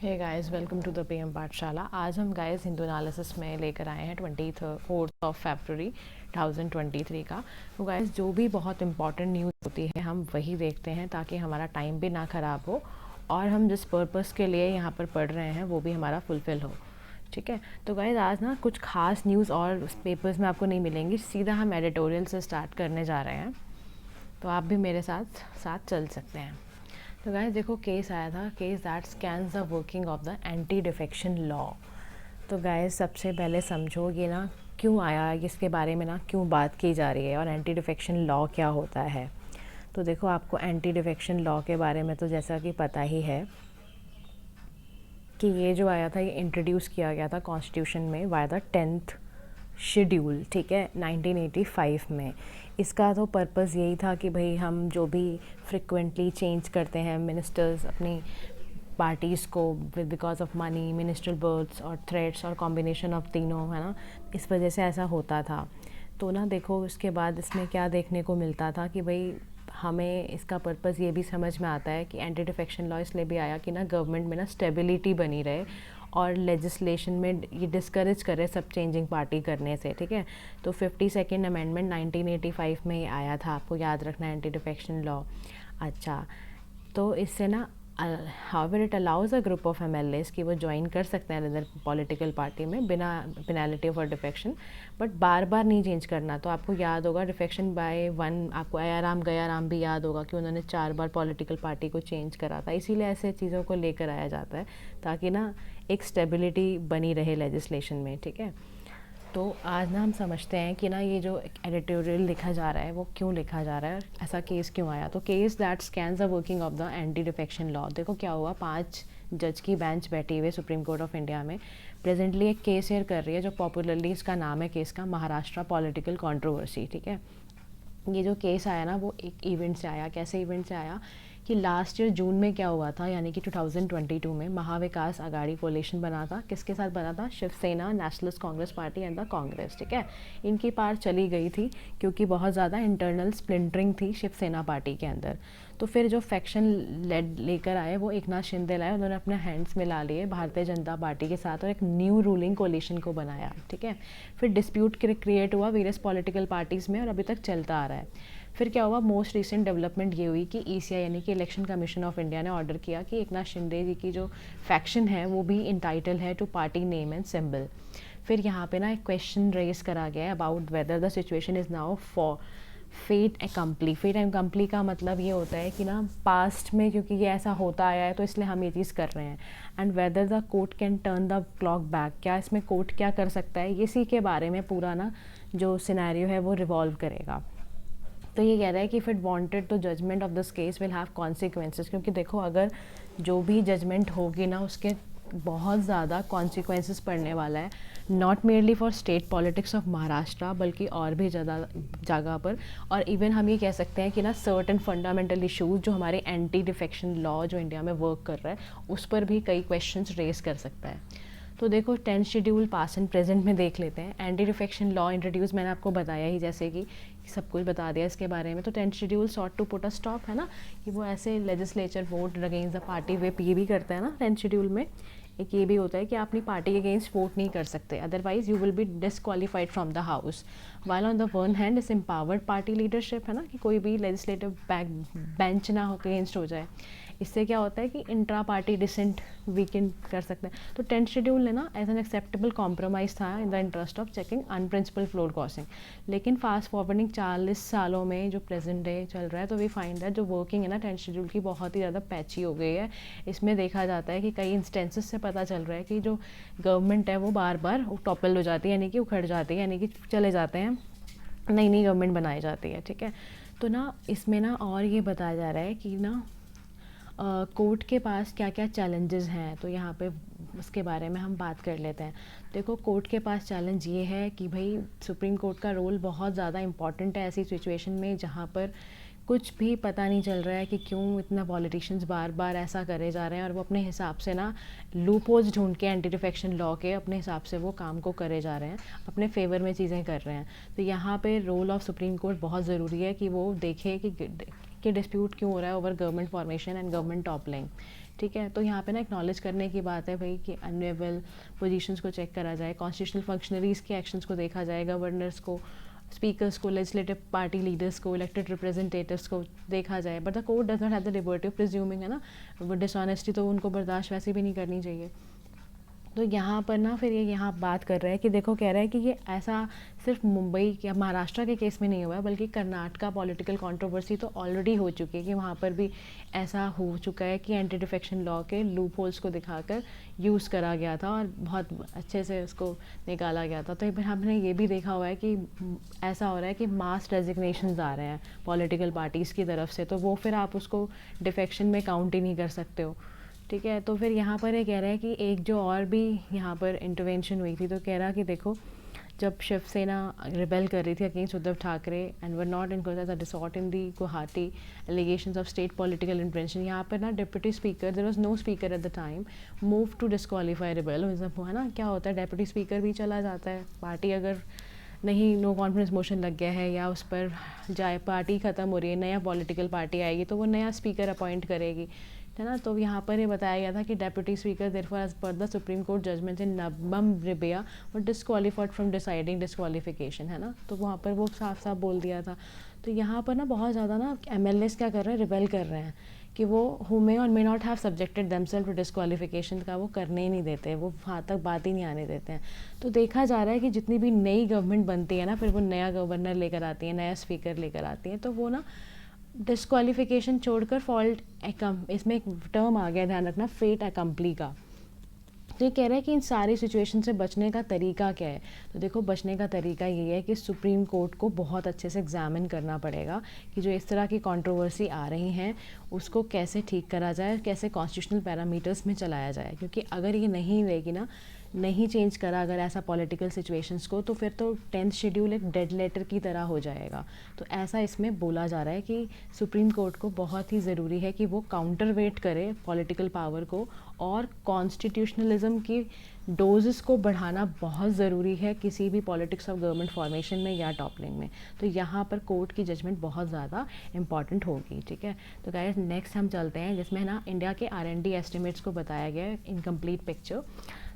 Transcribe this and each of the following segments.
Hey guys, welcome to the PM Pathshala. आज हम guys Hindu analysis में लेकर आए हैं 24 फरवरी 2023 का। तो गाइस जो भी बहुत इंपॉर्टेंट न्यूज़ होती है हम वही देखते हैं ताकि हमारा टाइम भी ना ख़राब हो और हम जिस पर्पस के लिए यहाँ पर पढ़ रहे हैं वो भी हमारा फुलफ़िल हो। ठीक है, तो गाइस आज ना कुछ खास न्यूज़ और पेपर्स में आपको नहीं मिलेंगी, सीधा हम एडिटोरियल से स्टार्ट करने जा रहे हैं, तो आप भी मेरे साथ साथ चल सकते हैं। तो गाइस देखो, केस आया था, case that scans the working of the anti defection law. तो गाइस सबसे पहले समझो ये ना क्यों आया, इसके बारे में ना क्यों बात की जा रही है और एंटी डिफेक्शन लॉ क्या होता है। तो देखो, आपको एंटी डिफेक्शन लॉ के बारे में तो जैसा कि पता ही है कि ये जो आया था ये इंट्रोड्यूस किया गया था कॉन्स्टिट्यूशन में वाया द 10th शेड्यूल, ठीक है, 1985 में। इसका तो पर्पस यही था कि भाई हम जो भी फ्रिक्वेंटली चेंज करते हैं मिनिस्टर्स अपनी पार्टीज़ को because of money, ministerial berths और थ्रेट्स और कॉम्बिनेशन ऑफ तीनों, है ना, इस वजह से ऐसा होता था। तो ना देखो, उसके बाद इसमें क्या देखने को मिलता था कि भाई हमें इसका पर्पस ये भी समझ में आता है कि एंटी डिफेक्शन लॉ इसलिए भी आया कि ना गवर्नमेंट में ना स्टेबिलिटी बनी रहे और लेजिस्लेशन में ये डिस्करेज करे सब चेंजिंग पार्टी करने से। ठीक है, तो 52nd अमेंडमेंट 1985 में आया था, आपको याद रखना है, एंटी डिफेक्शन लॉ। अच्छा, तो इससे ना however it allows a group of MLAs कि वो ज्वाइन कर सकते हैं अदर पॉलिटिकल पार्टी में बिना पेनल्टी फॉर डिफेक्शन, बट बार बार नहीं चेंज करना। तो आपको याद होगा डिफेक्शन बाय वन, आपको आयाराम गयाराम भी याद होगा कि उन्होंने 4 बार पॉलिटिकल पार्टी को चेंज करा था। इसीलिए ऐसे चीज़ों को लेकर आया जाता है ताकि ना एक स्टेबिलिटी बनी रहे लेजिस्लेशन में। ठीक है, तो आज ना हम समझते हैं कि ना ये जो एडिटोरियल लिखा जा रहा है वो क्यों लिखा जा रहा है, ऐसा केस क्यों आया। तो case that scans the working of the anti defection law. देखो क्या हुआ, 5 जज की बेंच बैठी हुई सुप्रीम कोर्ट ऑफ इंडिया में प्रेजेंटली एक केस हेयर कर रही है जो पॉपुलरली इसका नाम है केस का महाराष्ट्र पॉलिटिकल कंट्रोवर्सी। ठीक है, ये जो केस आया ना वो एक इवेंट से आया। कैसे इवेंट से आया कि लास्ट ईयर जून में क्या हुआ था, यानी कि 2022 में महाविकास आघाड़ी कोalition बना था। किसके साथ बना था? Shiv Sena, Nationalist Congress Party and the Congress. ठीक है, इनकी पार चली गई थी क्योंकि बहुत ज़्यादा इंटरनल स्प्लिंटरिंग थी शिवसेना पार्टी के अंदर। तो फिर जो फैक्शन लेड लेकर आए वो एकनाथ शिंदे लाए, उन्होंने अपने हैंड्स मिला लिए भारतीय जनता पार्टी के साथ और एक न्यू रूलिंग कोलिशन को बनाया। ठीक है, फिर डिस्प्यूट क्रिएट हुआ वेरियस पॉलिटिकल पार्टीज़ में और अभी तक चलता आ रहा है। फिर क्या हुआ, मोस्ट रिसेंट डेवलपमेंट ये हुई कि ईसीआई यानी कि इलेक्शन कमीशन ऑफ इंडिया ने ऑर्डर किया कि एकनाथ शिंदे जी की जो फैक्शन है वो भी इंटाइटल है to party name and symbol. फिर यहाँ पे ना एक क्वेश्चन रेज करा गया है about whether the situation is now for fait accompli. Fait accompli का मतलब ये होता है कि ना पास्ट में क्योंकि ये ऐसा होता आया है तो इसलिए हम ये चीज़ कर रहे हैं, and whether the court can turn the clock back, क्या इसमें कोर्ट क्या कर सकता है, इसी के बारे में पूरा ना जो सिनेरियो है वो रिवॉल्व करेगा। तो ये कह रहा है कि इफ़ इट वांटेड तो judgement of this case will have consequences, क्योंकि देखो अगर जो भी जजमेंट होगी ना उसके बहुत ज़्यादा कॉन्सिक्वेंसेस पड़ने वाला है, not merely for state politics of Maharashtra बल्कि और भी ज़्यादा जगह पर। और इवन हम ये कह सकते हैं कि ना सर्टेन फंडामेंटल इशूज़ जो हमारे एंटी डिफेक्शन लॉ जो इंडिया में वर्क कर रहा है उस पर भी कई क्वेश्चंस रेज कर सकता है। तो देखो 10th schedule pass and present में देख लेते हैं। एंटी डिफेक्शन लॉ इंट्रोड्यूस मैंने आपको बताया ही, जैसे कि सब कुछ बता दिया इसके बारे में। तो 10th schedule sought to put a stop, है ना, कि वो ऐसे legislature vote against the party whip ये भी करता है ना 10th शेड्यूल में। एक ये भी होता है कि आप अपनी पार्टी के अगेंस्ट वोट नहीं कर सकते, otherwise you will be disqualified from the house. While on the one hand इस एम्पावर्ड पार्टी लीडरशिप, है ना, कि कोई भी लेजिस्लेटिव बेंच ना हो अगेंस्ट हो जाए। इससे क्या होता है कि इंट्रा पार्टी डिसेंट वीकेंड कर सकते हैं। तो 10th शेड्यूल ने ना एज एन एक्सेप्टेबल कॉम्प्रोमाइज़ था in the interest of checking unprincipled floor crossing. लेकिन फास्ट फॉरवर्डिंग 40 सालों में जो प्रेजेंट डे चल रहा है तो वी फाइंड दैट जो वर्किंग है ना 10th शेड्यूल की बहुत ही ज़्यादा पैची हो गई है। इसमें देखा जाता है कि कई इंस्टेंसेस से पता चल रहा है कि जो गवर्नमेंट है वो बार बार टॉपल हो जाती है, यानी कि उखड़ जाती है, यानी कि चले जाते हैं, नई नई गवर्नमेंट बनाई जाती है। ठीक है, तो ना इसमें ना और ये बताया जा रहा है कि ना कोर्ट के पास क्या क्या चैलेंजेस हैं, तो यहाँ पे उसके बारे में हम बात कर लेते हैं। देखो कोर्ट के पास चैलेंज ये है कि भाई सुप्रीम कोर्ट का रोल बहुत ज़्यादा इम्पॉर्टेंट है ऐसी सिचुएशन में जहाँ पर कुछ भी पता नहीं चल रहा है कि क्यों इतना पॉलिटिशियंस बार बार ऐसा करे जा रहे हैं और वो अपने हिसाब से ना लूपहोल्स ढूंढ के एंटी डिफेक्शन लॉ के अपने हिसाब से वो काम को करे जा रहे हैं, अपने फेवर में चीज़ें कर रहे हैं। तो यहाँ पे रोल ऑफ सुप्रीम कोर्ट बहुत ज़रूरी है कि वो देखे कि डिस्प्यूट क्यों हो रहा है over government formation and government toppling. ठीक है। तो यहाँ पे ना एक्नॉलेज करने की बात है भाई कि अनरेबल पोजीशंस को चेक करा जाए, कॉन्स्टिट्यूशनल फंक्शनरीज़ के एक्शंस को देखा जाए, गवर्नर्स को, स्पीकर्स को, लेजिस्लेटिव पार्टी लीडर्स को, इलेक्टेड रिप्रेजेंटेटिव्स को देखा जाए। But the court does not have the liberty of presuming, है ना, वो डिसऑनेस्टी तो उनको बर्दाश्त वैसे भी नहीं करनी चाहिए। तो यहाँ पर ना फिर ये यहाँ बात कर रहा है कि देखो, कह रहा है कि ये ऐसा सिर्फ मुंबई या महाराष्ट्र के केस में नहीं हुआ है, बल्कि कर्नाटका पॉलिटिकल कंट्रोवर्सी तो ऑलरेडी हो चुकी है कि वहाँ पर भी ऐसा हो चुका है कि एंटी डिफेक्शन लॉ के लूप होल्स को दिखाकर यूज़ करा गया था और बहुत अच्छे से उसको निकाला गया था। तो हमने ये भी देखा हुआ है कि ऐसा हो रहा है कि मास रेजिग्नेशंस आ रहे हैं पॉलिटिकल पार्टीज़ की तरफ से, तो वो फिर आप उसको डिफेक्शन में काउंट ही नहीं कर सकते हो, ठीक है। तो फिर यहाँ पर ये कह रहा है कि एक जो और भी यहाँ पर इंटरवेंशन हुई थी, तो कह रहा कि देखो, जब शिवसेना रिबेल कर रही थी against Uddhav Thackeray and were not in as a resort in the Guwahati allegations of state political intervention, यहाँ पर ना deputy speaker, there was no speaker at the time, move to disqualify rebel. है ना, क्या होता है, डेप्यूटी स्पीकर भी चला जाता है, पार्टी अगर नहीं, नो कॉन्फिडेंस मोशन लग गया है या उस पर जाए, पार्टी ख़त्म हो रही है, नया पॉलिटिकल पार्टी आएगी तो वो नया स्पीकर अपॉइंट करेगी, है ना। तो यहाँ पर ये बताया गया था कि deputy speaker therefore as per the supreme court judgement in Nabam Rebia were disqualified from deciding disqualification, है ना। तो वहाँ पर वो साफ साफ बोल दिया था। तो यहाँ पर ना बहुत ज़्यादा ना MLAs क्या कर रहे हैं, रिबेल कर रहे हैं कि वो हु मे और may not have subjected themselves to disqualification का वो करने ही नहीं देते, वो वहाँ तक बात ही नहीं आने देते हैं। तो देखा जा रहा है कि जितनी भी नई गवर्नमेंट बनती है ना, फिर वो नया गवर्नर लेकर आती है, नया स्पीकर लेकर आती है, तो वो ना डिस्क्वालिफिकेशन छोड़कर फॉल्ट, इसमें एक टर्म आ गया, ध्यान रखना, फेट अकम्पली का। तो ये कह रहा है कि इन सारी सिचुएशन से बचने का तरीका क्या है। तो देखो, बचने का तरीका ये है कि सुप्रीम कोर्ट को बहुत अच्छे से एग्जामिन करना पड़ेगा कि जो इस तरह की कंट्रोवर्सी आ रही हैं उसको कैसे ठीक करा जाए, कैसे कॉन्स्टिट्यूशनल पैरामीटर्स में चलाया जाए। क्योंकि अगर ये नहीं रहेगी ना, नहीं चेंज करा अगर ऐसा पॉलिटिकल सिचुएशंस को, तो फिर तो 10th शेड्यूल एक डेड लेटर की तरह हो जाएगा। तो ऐसा इसमें बोला जा रहा है कि सुप्रीम कोर्ट को बहुत ही ज़रूरी है कि वो काउंटर वेट करे पॉलिटिकल पावर को, और कॉन्स्टिट्यूशनलिज्म की डोजेस को बढ़ाना बहुत ज़रूरी है किसी भी पॉलिटिक्स ऑफ गवर्नमेंट फॉर्मेशन में या टॉपलिंग में। तो यहाँ पर कोर्ट की जजमेंट बहुत ज़्यादा इंपॉर्टेंट होगी, ठीक है। तो गाइस, नेक्स्ट हम चलते हैं जिसमें ना इंडिया के R&D एस्टिमेट्स को बताया गया है, इनकम्प्लीट पिक्चर।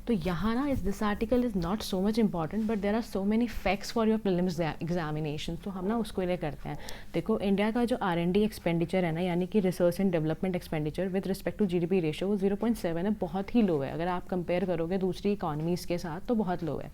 तो यहाँ ना this article is not so much important, but there are so many facts for your prelims examination. तो हम ना उसको लिए करते हैं। देखो, इंडिया का जो R&D एक्सपेंडिचर है ना, यानी कि research and development expenditure with respect to GDP ratio, वो 0.7 है, बहुत ही लो है। अगर आप कंपेयर करोगे दूसरी इकॉनमीज़ के साथ तो बहुत लो है।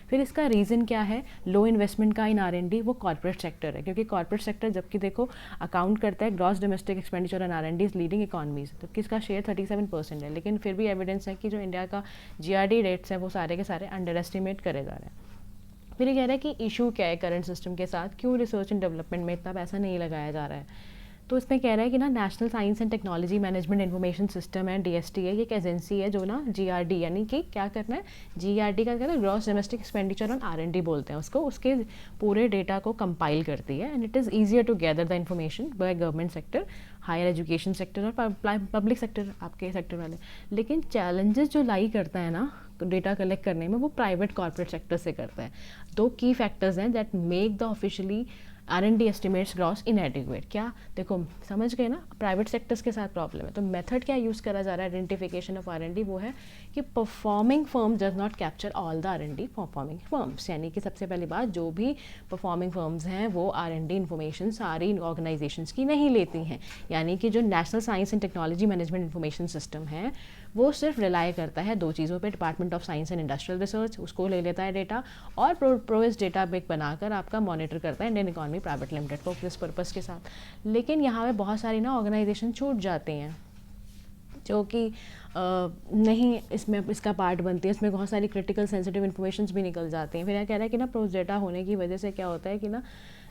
फिर इसका रीज़न क्या है, लो इन्वेस्टमेंट का इन R&D, वो कॉर्पोरेट सेक्टर है। क्योंकि कॉर्पोरेट सेक्टर जबकि देखो अकाउंट करता है gross domestic expenditure and R&D is leading economies, तो किसका शेयर 37% है। लेकिन फिर भी एविडेंस है कि जो इंडिया का GRD रेट्स हैं वो सारे के सारे अंडर एस्टिमेट करे जा रहे हैं। फिर ये कह रहा है कि इशू क्या है करंट सिस्टम के साथ, क्यों रिसर्च एंड डेवलपमेंट में इतना पैसा नहीं लगाया जा रहा है। तो इसमें कह रहा है कि ना national science and technology management information system है, DST है, ये एक एजेंसी है जो ना GRD, यानी कि क्या करना है, GRD का कहते हैं gross domestic expenditure on R&D बोलते हैं उसको, उसके पूरे डेटा को कंपाइल करती है। And it is easier to gather the information by government sector, higher education sector और पब्लिक सेक्टर, आपके सेक्टर वाले। लेकिन चैलेंजेस जो लाई करता है ना डेटा कलेक्ट करने में, वो प्राइवेट कॉर्पोरेट सेक्टर से करता है। दो की फैक्टर्स हैं that make the officially R&D estimates gross इनएडिक्वेट। क्या, देखो समझ गए ना, प्राइवेट सेक्टर्स के साथ प्रॉब्लम है। तो मेथड क्या यूज़ करा जा रहा है आइडेंटिफिकेशन ऑफ R&D, वो है कि performing firm does not capture all the R&D performing firms. यानी कि सबसे पहली बात, जो भी परफॉर्मिंग फर्म्स हैं वो R&D इन्फॉर्मेशन सारी ऑर्गेनाइजेशंस की नहीं लेती हैं। यानी कि जो national science and technology management information system है वो सिर्फ रिलाई करता है दो चीज़ों पे, department of science and industrial research उसको ले लेता है डेटा, और प्रोवेस डेटा बेक बनाकर आपका मॉनिटर करता है इंडियन इकॉनमी प्राइवेट लिमिटेड को किस पर्पज़ के साथ। लेकिन यहाँ पे बहुत सारी ना ऑर्गेनाइजेशन छूट जाते हैं जो कि नहीं इसमें इसका पार्ट बनती है, इसमें बहुत सारी क्रिटिकल सेंसिटिव इन्फॉर्मेशन भी निकल जाती हैं। फिर यह कह रहा है कि ना प्रोवेस डेटा होने की वजह से क्या होता है कि ना,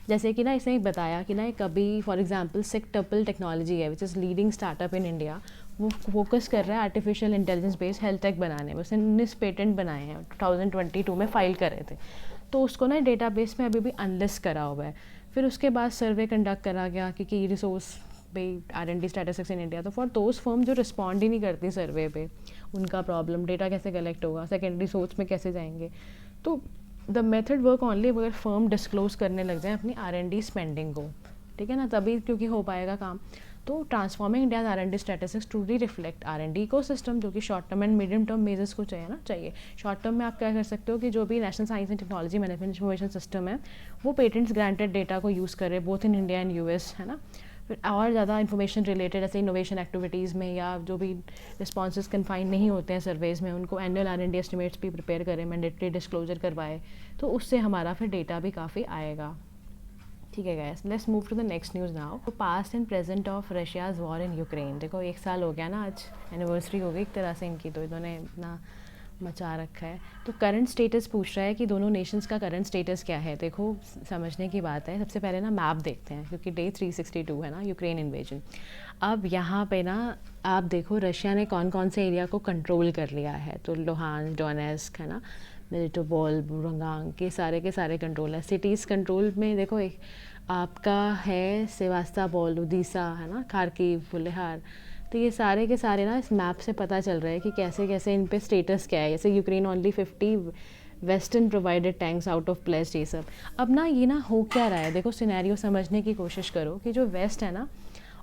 जैसे कि ना इसने बताया कि ना कभी फॉर एग्जांपल सिकटपल टेक्नोलॉजी है which is leading startup in India, वो फोकस कर रहा है artificial intelligence based health take बनाने में। उसने 19 पेटेंट बनाए हैं, 2022 में फाइल करे थे। तो उसको ना डेटाबेस में अभी भी अनलिस्ट करा हुआ है। फिर उसके बाद सर्वे कंडक्ट करा गया कि रिसोर्स पे R&D स्टैटिस्टिक्स इन इंडिया, तो फॉर दोज फर्म जो रिस्पॉन्ड ही नहीं करती सर्वे पे, उनका प्रॉब्लम, डेटा कैसे कलेक्ट होगा, सेकेंडरी सोर्स में कैसे जाएंगे। तो द मेथड वर्क ओनली अगर फर्म डिस्क्लोज करने लग जाए अपनी R&D स्पेंडिंग को, ठीक है ना, तभी क्योंकि हो पाएगा काम। तो transforming India's R&D statistics truly reflect R&D ecosystem, जो कि short term and medium term measures को चाहिए। शॉर्ट टर्म में आप क्या कर सकते हो कि जो भी national science and technology management information system है वो पेटेंट्स ग्रांटेड डेटा को यूज़ करे both in India and US, है ना। फिर और ज़्यादा इन्फॉर्मेशन रिलेटेड जैसे इनोवेशन एक्टिविटीज़ में या जो भी रिस्पॉन्सेज कन्फाइंड नहीं होते हैं सर्वेज़ में, उनको एनुअल R&D एस्टिमेट्स भी प्रिपेयर करें, मैंडेटरी डिस्क्लोजर करवाए, तो उससे हमारा फिर डेटा भी काफ़ी आएगा। ठीक है guys, let's move to the next news now. तो past and present of Russia's war in Ukraine. देखो 1 साल हो गया ना, आज एनिवर्सरी हो गई एक तरह से इनकी, तो इन्होंने इतना मचा रखा है। तो करंट स्टेटस पूछ रहा है कि दोनों नेशंस का करंट स्टेटस क्या है। देखो समझने की बात है, सबसे पहले ना मैप देखते हैं, क्योंकि डे 362 है ना यूक्रेन इन्वेजन। अब यहाँ पे ना आप देखो रशिया ने कौन कौन से एरिया को कंट्रोल कर लिया है। तो लुहान, डोनेस्क, है ना, मेलिटोपोल, बुरगांग के सारे कंट्रोल है। सिटीज़ कंट्रोल में देखो एक आपका है सेवास्टोपोल, ओडिशा, है ना, खार्किव, बुलेहार। तो ये सारे के सारे ना इस मैप से पता चल रहा है कि कैसे कैसे इन पे स्टेटस क्या है। जैसे Ukraine only 50 western provided tanks out of place, ये सब। अब ना ये ना हो क्या रहा है, देखो सिनेरियो समझने की कोशिश करो कि जो वेस्ट है ना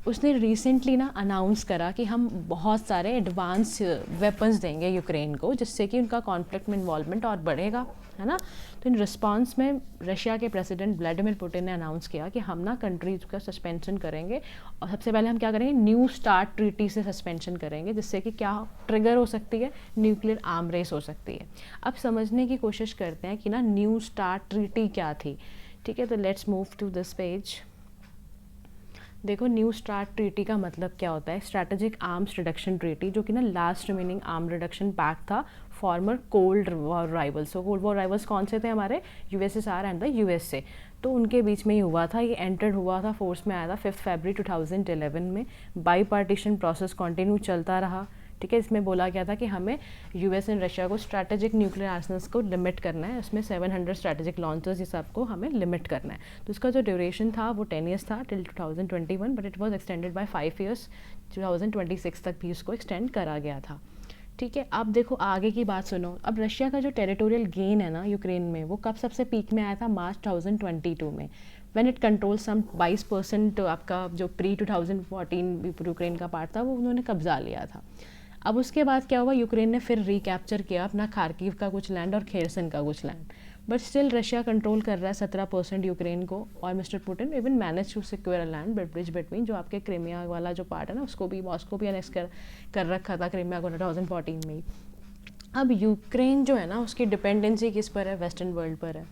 उसने रिसेंटली ना अनाउंस करा कि हम बहुत सारे एडवांस वेपन्स देंगे यूक्रेन को, जिससे कि उनका कॉन्फ्लिक्ट में इन्वॉल्वमेंट और बढ़ेगा, है ना। तो इन रिस्पांस में रशिया के प्रेसिडेंट व्लादिमीर पुतिन ने अनाउंस किया कि हम ना कंट्रीज का सस्पेंशन करेंगे, और सबसे पहले हम क्या करेंगे, न्यू स्टार्ट ट्रीटी से सस्पेंशन करेंगे, जिससे कि क्या ट्रिगर हो सकती है, न्यूक्लियर आर्म रेस हो सकती है। अब समझने की कोशिश करते हैं कि ना न्यू स्टार्ट ट्रीटी क्या थी। ठीक है, तो let's move to this page. देखो न्यू स्टार्ट ट्रीटी का मतलब क्या होता है, स्ट्रैटेजिक आर्म्स रिडक्शन ट्रीटी, जो कि ना last remaining arm reduction pact था फॉर्मर कोल्ड वॉर राइवल्स। तो कोल्ड वॉर राइवल्स कौन से थे, हमारे USSR एंड द USA। तो उनके बीच में ही हुआ था, ये एंटर्ड हुआ था, फोर्स में आया था 5 फरवरी 2011 में। बाई पार्टीशन प्रोसेस कंटिन्यू चलता रहा। ठीक है, इसमें बोला गया था कि हमें US एंड रशिया को स्ट्रैटेजिक न्यूक्लियर आर्सनल्स को लिमिट करना है, उसमें 700 स्ट्रैटेजिक लॉन्चर्स ये सबको हमें लिमिट करना है। तो इसका जो ड्यूरेशन था वो 10 ईयर्स था till 2021, but it was extended by 5 years, 2026 तक भी उसको एक्सटेंड करा गया था। ठीक है, अब देखो आगे की बात सुनो। अब रशिया का जो टेरिटोरियल गेन है ना यूक्रेन में, वो कब सबसे पीक में आया था, मार्च 2022 में, व्हेन इट कंट्रोल सम 22% आपका जो प्री 2014 यूक्रेन का पार्ट था वो उन्होंने कब्जा लिया था। अब उसके बाद क्या हुआ, यूक्रेन ने फिर रिकैप्चर किया अपना खार्किव का कुछ लैंड और खेरसन का कुछ land, but still Russia control कर रहा है 17% यूक्रेन को। और mister Putin even manage to secure a land bridge between, जो आपके क्रीमिया वाला जो पार्ट है ना, उसको भी मॉस्को भी अनेक्स कर रखा था क्रीमिया को 2014 में ही। अब यूक्रेन जो है ना उसकी डिपेंडेंसी किस पर है, वेस्टर्न वर्ल्ड पर है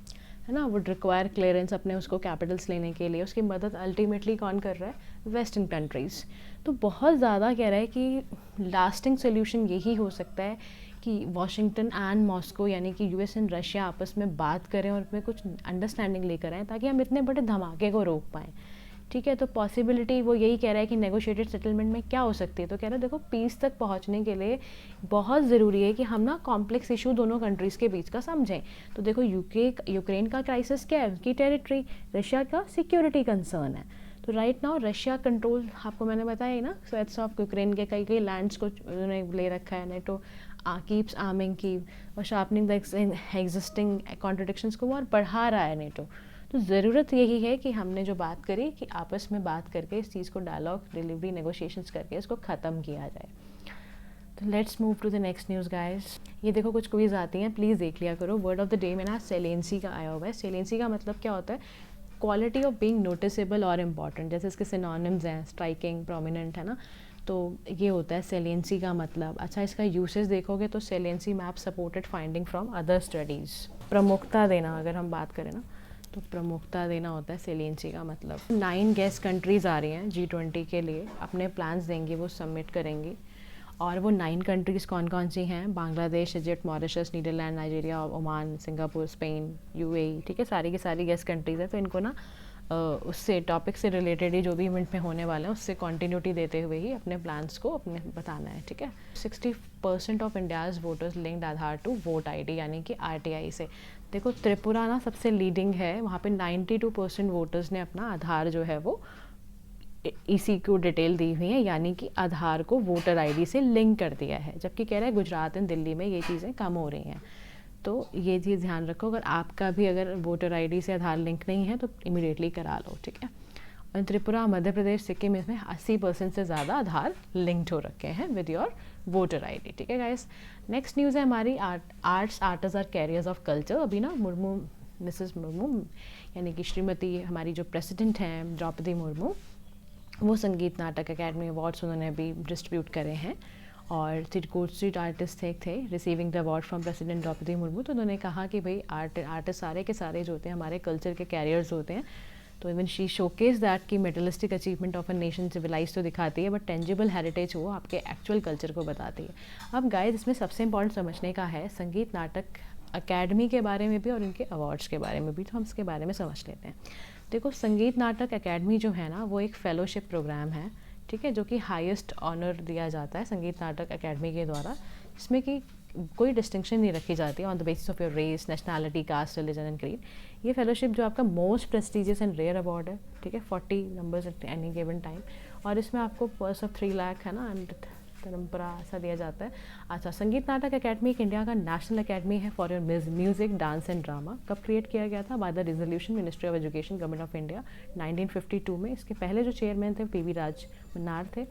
ना। वुड रिक्वायर क्लियरेंस अपने उसको कैपिटल्स लेने के लिए, उसकी मदद अल्टीमेटली कौन कर रहा है, वेस्टर्न कंट्रीज़। तो बहुत ज़्यादा कह रहा है कि लास्टिंग सोल्यूशन यही हो सकता है कि वॉशिंगटन एंड मॉस्को यानी कि US एंड रशिया आपस में बात करें और उसमें कुछ अंडरस्टैंडिंग लेकर आएँ, ताकि हम इतने बड़े धमाके को रोक पाएँ। ठीक है, तो पॉसिबिलिटी वो यही कह रहा है कि नेगोशिएटेड सेटलमेंट में क्या हो सकती है। तो कह रहा है देखो पीस तक पहुंचने के लिए बहुत ज़रूरी है कि हम ना कॉम्प्लेक्स इशू दोनों कंट्रीज़ के बीच का समझें। तो देखो यूक्रेन का क्राइसिस क्या है, उनकी टेरिटरी, रशिया का सिक्योरिटी कंसर्न है। तो राइट नाउ रशिया कंट्रोल, आपको मैंने बताया ही ना, स्वेट्स ऑफ यूक्रेन के कई कई लैंड्स को उन्होंने ले रखा है। नेटो कीप्स आर्मिंग की और शार्पनिंग द एग्जिस्टिंग कॉन्ट्रडिक्शंस को और बढ़ा रहा है नेटो। तो ज़रूरत यही है कि हमने जो बात करी कि आपस में बात करके इस चीज़ को डायलॉग डिलीवरी नेगोशिएशंस करके इसको ख़त्म किया जाए। तो let's move to the next news guys. ये देखो कुछ क्विज आती हैं, प्लीज़ देख लिया करो। वर्ड ऑफ द डे में ना सेलेंसी का आया हुआ है। सेलेंसी का मतलब क्या होता है, क्वालिटी ऑफ बीइंग नोटिसेबल और इम्पॉर्टेंट। जैसे इसके सिनोनिम्स हैं, स्ट्राइकिंग, प्रोमिनेंट, है ना। तो ये होता है सेलेंसी का मतलब। अच्छा, इसका यूसेज देखोगे तो saliency map supported finding from other studies. प्रमुखता देना, अगर हम बात करें ना, तो प्रमुखता देना होता है सेलेंसी का मतलब। 9 गेस्ट कंट्रीज़ आ रही हैं G20 के लिए, अपने प्लान्स देंगी, वो सबमिट करेंगी। और वो 9 कंट्रीज़ कौन कौन सी हैं, Bangladesh, Egypt, Mauritius, Netherland, Nigeria, Oman, Singapore, Spain, UAE। ठीक है, सारी की सारी गेस्ट कंट्रीज़ है। तो इनको ना उससे टॉपिक से रिलेटेड ही जो भी इवेंट में होने वाला है उससे कंटिन्यूटी देते हुए ही अपने प्लान्स को अपने बताना है। ठीक है, 60% of India's voters linked Aadhaar to vote ID यानी कि RTI से। देखो त्रिपुरा ना सबसे लीडिंग है, वहाँ पे 92% वोटर्स ने अपना आधार जो है वो इसी को डिटेल दी हुई है, यानी कि आधार को वोटर ID से लिंक कर दिया है। जबकि कह रहा है गुजरात एंड दिल्ली में ये चीज़ें कम हो रही हैं। तो ये चीज़ ध्यान रखो, अगर आपका भी अगर वोटर ID से आधार लिंक नहीं है तो इमीडिएटली करा लो। ठीक है, त्रिपुरा, मध्य प्रदेश, सिक्किम, इसमें 80% से ज़्यादा आधार लिंक्ड हो रखे हैं विद योर वोटर आईडी। ठीक है गाइस, नेक्स्ट न्यूज़ है हमारी arts artist are carriers of culture. अभी ना मुर्मू, मिसेस मुर्मू यानी कि श्रीमती हमारी जो प्रेसिडेंट हैं द्रौपदी मुर्मू, वो संगीत नाटक अकेडमी अवार्ड्स उन्होंने अभी डिस्ट्रीब्यूट करे हैं और तिरकोट स्ट्रीट आर्टिस्ट थे receiving the award from president Draupadi Murmu. तो उन्होंने कहा कि भाई आर्टिस्ट सारे के सारे जो होते हैं हमारे कल्चर के कैरियर्स होते हैं। तो इवन शी शोकेस दैट कि materialistic achievement of a nation civilise तो दिखाती है, बट टेंजिबल हेरिटेज वो आपके एक्चुअल कल्चर को बताती है। अब गाइस, इसमें सबसे इंपॉर्टेंट समझने का है संगीत नाटक अकेडमी के बारे में भी और उनके अवार्ड्स के बारे में भी। तो हम इसके बारे में समझ लेते हैं। देखो, संगीत नाटक अकेडमी जो है ना, वो एक फेलोशिप प्रोग्राम है, ठीक है, जो कि हाईएस्ट ऑनर दिया जाता है संगीत नाटक अकेडमी के द्वारा, जिसमें कि कोई डिस्टिंक्शन नहीं रखी जाती है on the basis of your race, nationality, caste, religion and creed. ये फेलोशिप जो आपका most prestigious and rare award है, ठीक है, 40 numbers at any given time, और इसमें आपको पर्स ऑफ 3 लाख है ना, एंड परंपरा ऐसा दिया जाता है। अच्छा, संगीत नाटक अकेडमी एक इंडिया का नेशनल अकेडमी है for your music, dance and drama. कब क्रिएट किया गया था? By the resolution ministry of education, government of India, 1952 में। इसके पहले जो चेयरमैन थे पीवी राज मन्नार थे।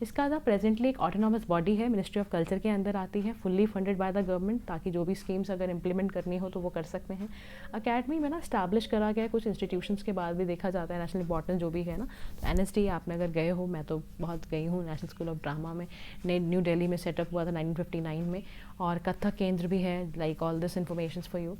इसका ना प्रेजेंटली एक ऑटोनॉमस बॉडी है, मिनिस्ट्री ऑफ कल्चर के अंदर आती है, fully funded by the government, ताकि जो भी स्कीम्स अगर इंप्लीमेंट करनी हो तो वो कर सकते हैं। अकेडमी में ना स्टैब्लिश करा गया है, कुछ इंस्टीट्यूशंस के बाद भी देखा जाता है नेशनल इंपॉर्टेंस जो भी है ना। तो एनएसडी आपने अगर गए हो, मैं तो बहुत गई हूँ, नेशनल स्कूल ऑफ ड्रामा में न्यू दिल्ली में सेटअप हुआ था 1959 में, और कथक केंद्र भी है, like all this information for you.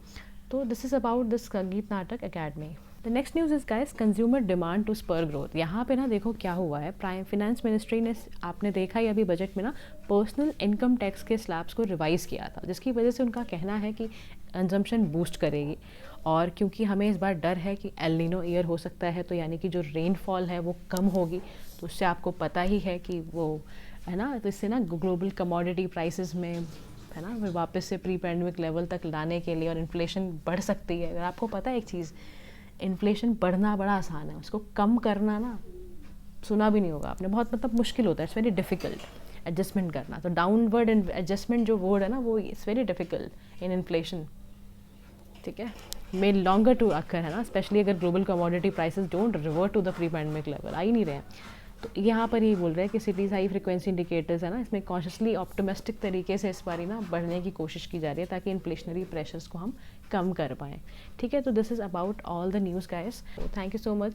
तो this is about this Sangeet Natak Akademi. The next news is guys consumer demand to spur growth. यहाँ पे ना देखो क्या हुआ है, प्राइम फाइनेंस मिनिस्ट्री ने, आपने देखा ही अभी बजट में ना, पर्सनल इनकम टैक्स के स्लैब्स को रिवाइज़ किया था, जिसकी वजह से उनका कहना है कि कंजम्पशन बूस्ट करेगी। और क्योंकि हमें इस बार डर है कि एल नीनो ईयर हो सकता है, तो यानी कि जो रेनफॉल है वो कम होगी, तो उससे आपको पता ही है कि वो है ना, तो इससे ना ग्लोबल कमोडिटी प्राइसेस में है ना, फिर वापस से प्री पैंडेमिक लेवल तक लाने के लिए, और इन्फ्लेशन बढ़ सकती है। अगर आपको पता है एक चीज़, इन्फ्लेशन बढ़ना बड़ा आसान है, उसको कम करना ना, सुना भी नहीं होगा आपने, बहुत मतलब मुश्किल होता है, इट्स वेरी डिफ़िकल्ट एडजस्टमेंट करना। तो डाउनवर्ड एडजस्टमेंट जो वर्ड है ना, वो it's very difficult in inflation, ठीक है, मे लॉन्गर टू अकर है ना, स्पेशली अगर global commodity prices don't revert to the pre pandemic level, आ ही नहीं रहे हैं। तो यहाँ पर ये बोल रहे हैं कि सिटीज़ हाई फ्रिक्वेंसी इंडिकेटर्स है ना, इसमें कॉन्शियसली ऑप्टिमिस्टिक तरीके से इस बारी ना बढ़ने की कोशिश की जा रही है, ताकि इन्फ्लेशनरी प्रेशर्स को हम कम कर पाएँ। ठीक है, तो this is about all the news guys, thank you so much.